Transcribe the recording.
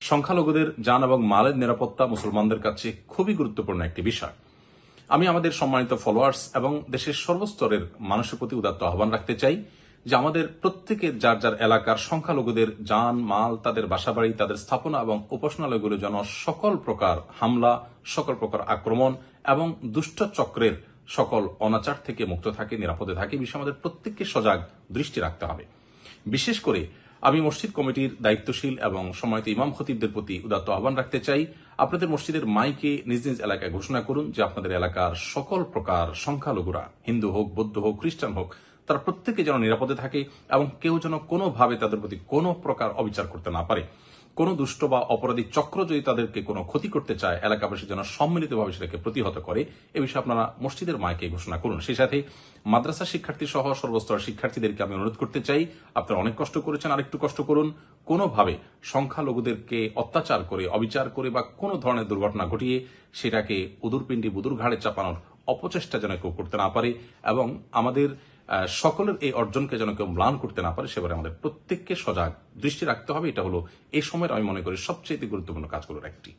সংখ্যালঘুদের জান এবং মালের নিরাপত্তা মুসলমানদের কাছে খুবই গুরুত্বপূর্ণ একটি বিষয়। আমি আমাদের সম্মানিত ফলোয়ার্স এবং দেশের সর্বস্তরের মানুষের প্রতি উদাত্ত আহ্বান রাখতে চাই যে আমাদের প্রত্যেকের যার যার এলাকার সংখ্যালঘুদের জান মাল, তাদের বাসাবাড়ি, তাদের স্থাপনা এবং উপাসনালয়গুলো যেন সকল প্রকার হামলা, সকল প্রকার আক্রমণ এবং দুষ্ট চক্রের সকল অনাচার থেকে মুক্ত থাকে, নিরাপদে থাকে, বিষয়ে আমাদের প্রত্যেককে সজাগ দৃষ্টি রাখতে হবে। বিশেষ করে আমি মসজিদ কমিটির দায়িত্বশীল এবং সম্মানিত ইমাম খতিবদের প্রতি উদাত্ত আহ্বান রাখতে চাই, আপনাদের মসজিদের মাইকে নিজ নিজ এলাকায় ঘোষণা করুন যে আপনাদের এলাকার সকল প্রকার সংখ্যালঘুরা, হিন্দু হোক, বৌদ্ধ হোক, খ্রিস্টান হোক, তারা প্রত্যেকে যেন নিরাপদে থাকে এবং কেউ যেন কোনোভাবে তাদের প্রতি কোনো প্রকার অবিচার করতে না পারে। কোন দুষ্ট বা অপরাধী চক্র যদি তাদেরকে কোনো ক্ষতি করতে চায়, এলাকাবাসী যেন সম্মিলিতভাবে সেটাকে প্রতিহত করে। এ বিষয়ে আপনারা মসজিদের মাইকে ঘোষণা করুন। সেই সাথে মাদ্রাসা শিক্ষার্থী সহ সর্বস্তর শিক্ষার্থীদেরকে আমি অনুরোধ করতে চাই, আপনারা অনেক কষ্ট করেছেন, আরেকটু কষ্ট করুন। কোনোভাবে সংখ্যালঘুদেরকে অত্যাচার করে, অবিচার করে বা কোনো ধরনের দুর্ঘটনা ঘটিয়ে সেটাকে উদুরপিণ্ডি বুদুর ঘাড়ে চাপানোর অপচেষ্টা যেন কেউ করতে না পারে এবং আমাদের সকলের এই অর্জনকে যেন কেউ ম্লান করতে না পারে, সেবারে আমাদের প্রত্যেককে সজাগ দৃষ্টি রাখতে হবে। এটা হলো এই সময়ের আমি মনে করি সবচেয়ে গুরুত্বপূর্ণ কাজগুলোর একটি।